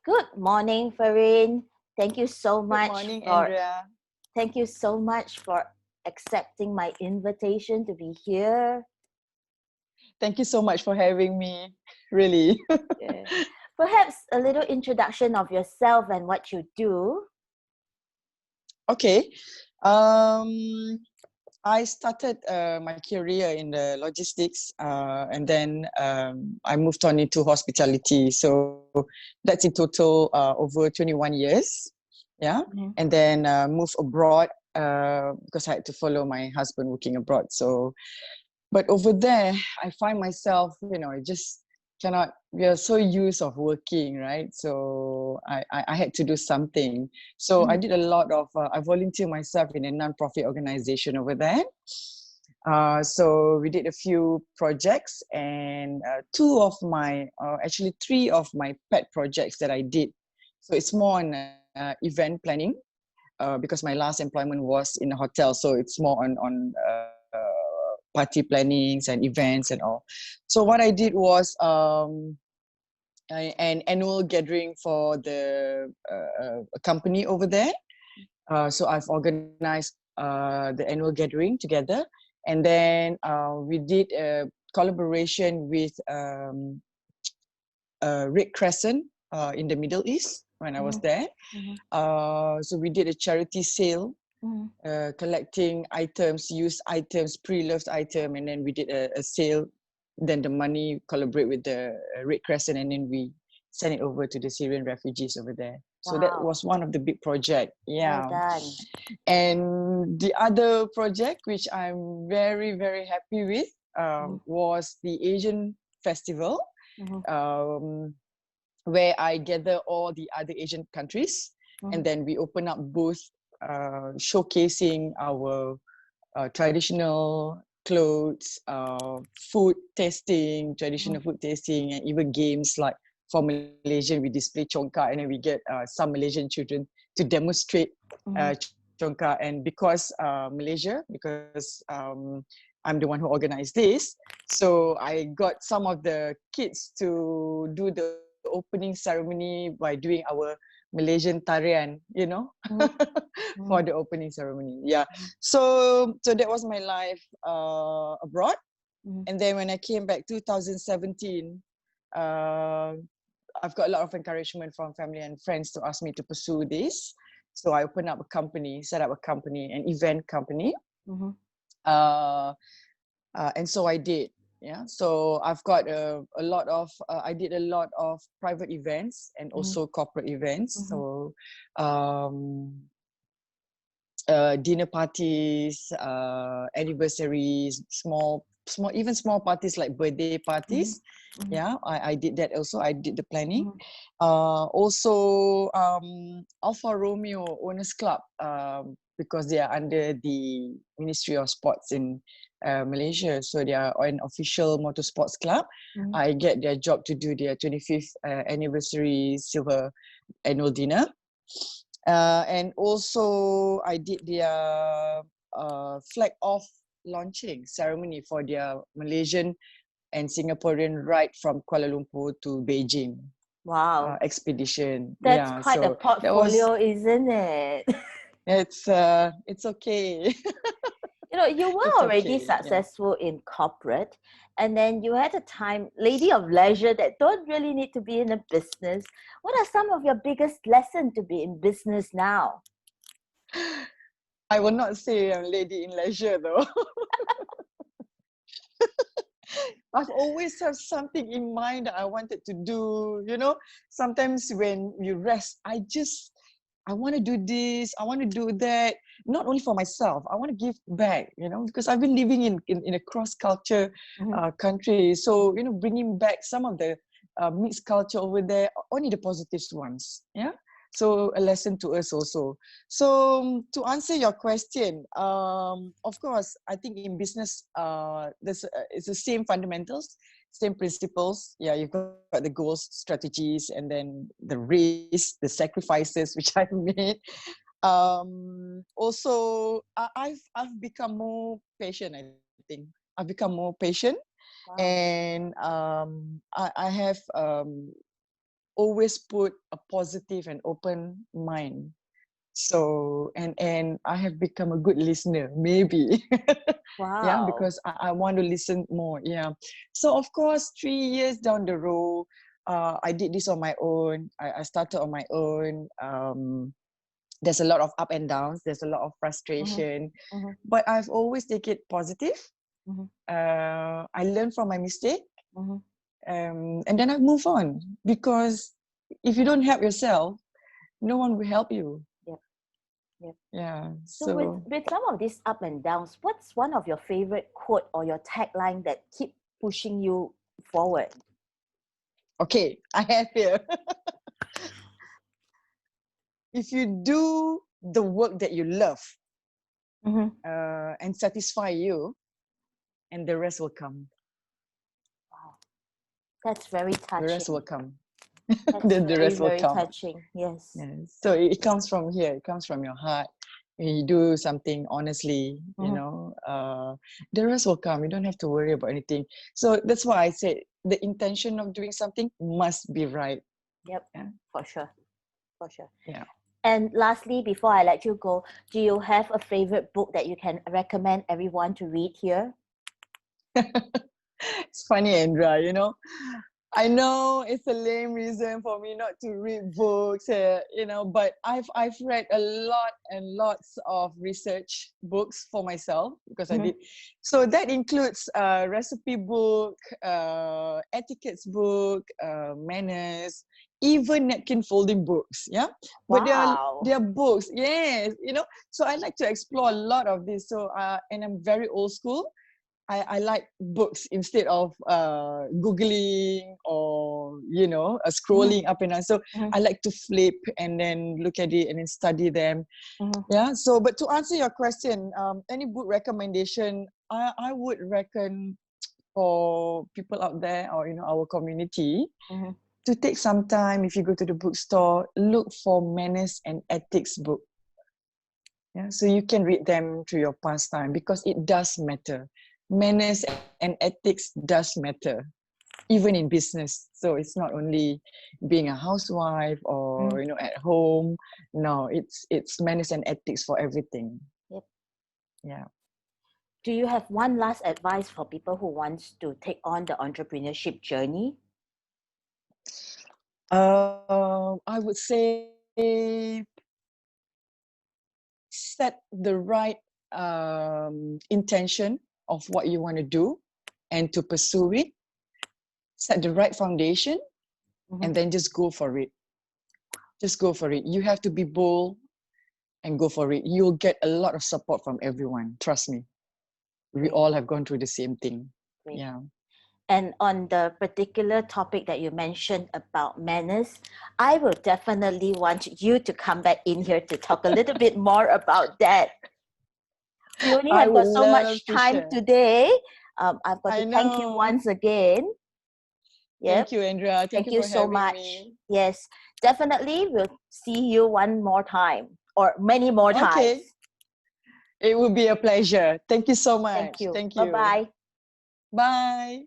Good morning, Ferin. Thank you so Good much morning, for Andrea. thank you so much for accepting my invitation to be here. Thank you so much for having me. Really. Yeah. Perhaps a little introduction of yourself and what you do. Okay. Um, I started my career in the logistics, and then I moved on into hospitality. So that's in total over 21 years. Yeah. Mhm. And then moved abroad because I had to follow my husband working abroad. So but over there I find myself, I just cannot, we are so used of working, right? So I had to do something. So I Mhm. did a lot of I volunteer myself in a non-profit organization over there. So we did a few projects, and actually three of my pet projects that I did. So it's more on event planning, because my last employment was in a hotel, so it's more on party plannings and events and all. So what I did was an annual gathering for the company over there. So I've organized the annual gathering together, and then we did a collaboration with Red Crescent in the Middle East when I was Mhm. there. Mhm. So we did a charity sale, Mhm. collecting items, used items, pre-loved item, and then we did a sale. Then the money collaborate with the Red Crescent, and then we send it over to the Syrian refugees over there. So that Wow. was one of the big project. Well Yeah. done. And the other project, which I'm very, very happy with, Mhm. was the Asian Festival, Mhm. um, where I gather all the other Asian countries, and Mhm. then we open up booth showcasing our traditional clothes, food tasting, traditional food tasting, and even games like for Malaysian, we display congkak, and then we get some Malaysian children to demonstrate Mhm. congkak. And because Malaysia, because I'm the one who organized this, so I got some of the kids to do the opening ceremony by doing our Malaysian tarian, Mhm. for the Mhm. opening ceremony. Yeah. So that was my life abroad. Mhm. And then when I came back 2017, uh, I've got a lot of encouragement from family and friends to ask me to pursue this. So I opened up a company, set up a company, an event company. Mhm. Uh, and so I did. Yeah. So I've got a lot of, I did a lot of private events and Mhm. also corporate events. Mhm. So um, dinner parties, anniversaries, even small parties like birthday parties. Mhm. Mhm. Yeah, I did that also. I did the planning. Mhm. Also, Alfa Romeo Owners Club, because they are under the Ministry of Sports in Malaysia. So they are an official motorsports club. Mhm. I get their job to do their 25th anniversary silver annual dinner. And also I did their flag off launching ceremony for their Malaysian and Singaporean ride from Kuala Lumpur to Beijing Wow. expedition. That's Yeah, quite a so that was, portfolio, isn't it? it's okay. You were It's already okay. Yeah. successful in corporate, and then you had a time, lady of leisure, that don't really need to be in a business. What are some of your biggest lessons to be in business now? I will not say I'm lady in leisure though. I've always have something in mind that I wanted to do. Sometimes when you rest, I want to do this, I want to do that, not only for myself, I want to give back, because I've been living in a cross-culture Mhm. country. So, bringing back some of the mixed culture over there, only the positive ones. Yeah. So a lesson to us also. So to answer your question, of course, I think in business, it's the same fundamentals, same principles. Yeah, you've got the goals, strategies, and then the risk, the sacrifices which I've made. Also, I've become more patient. I think I've become more patient, Wow. and I have always put a positive and open mind. So, and I have become a good listener, maybe. Yeah, Wow. because I want to listen more. Yeah. So of course, 3 years down the road, I did this on my own. I started on my own. There's a lot of up and downs. There's a lot of Mm-hmm. frustration, Mm-hmm. but I've always take it positive. Mm-hmm. I learn from my mistake, Mm-hmm. and then I move on. Because if you don't help yourself, no one will help you. Yep. Yep. Yeah. So with So some of these up and downs, what's one of your favorite quote or your tagline that keep pushing you forward? okay, I have here. If you do the work that you love Mm-hmm. and satisfy you, and the rest will come. Wow, that's very The rest will touching. come. That's Then the very, rest will very come. touching. Yes. Yeah. So it comes from here. It comes from your heart. When you do something honestly, Mm-hmm. the rest will come. You don't have to worry about anything. So that's why I said the intention of doing something must be right. Yep. Yeah. For sure. For sure. Yeah. And lastly, before I let you go, do you have a favorite book that you can recommend everyone to read here? It's funny, Andra, I know it's a lame reason for me not to read books, but I've read a lot and lots of research books for myself because I Mm-hmm. did. So that includes recipe book, etiquettes book, manners, even napkin folding books. Yeah, but Wow. they are books. Yes, So I like to explore a lot of this. So and I'm very old school. I like books instead of googling or Mm-hmm. scrolling up and down. So Mm-hmm. I like to flip and then look at it and then study them. Mm-hmm. Yeah. So, but to answer your question, any book recommendation, I would reckon for people out there or our community Mm-hmm. to take some time. If you go to the bookstore, look for manners and ethics book. Yeah, so you can read them to your pastime because it does matter. Manners and ethics does matter, even in business. So it's not only being a housewife Mm-hmm. or at home. No, it's manners and ethics for everything. Yep. Yeah. Do you have one last advice for people who wants to take on the entrepreneurship journey? I would say set the right intention of what you want to do and to pursue it. Set the right foundation Mm-hmm. and then just go for it. Just go for it. You have to be bold and go for it. You'll get a lot of support from everyone. Trust me. We Great, all have gone through the same thing. great. Yeah. And on the particular topic that you mentioned about manners, I will definitely want you to come back in here to talk a little bit more about that. We only I have would got so love much to time share. today. I've got to I thank you know. once again. Yep. Thank you, Andrea. Thank Thank you you for so having much. me. Yes, definitely. We'll see you one more time or many more times. Okay. It would be a pleasure. Thank you so Thank much. you. Thank Bye you. bye. Bye.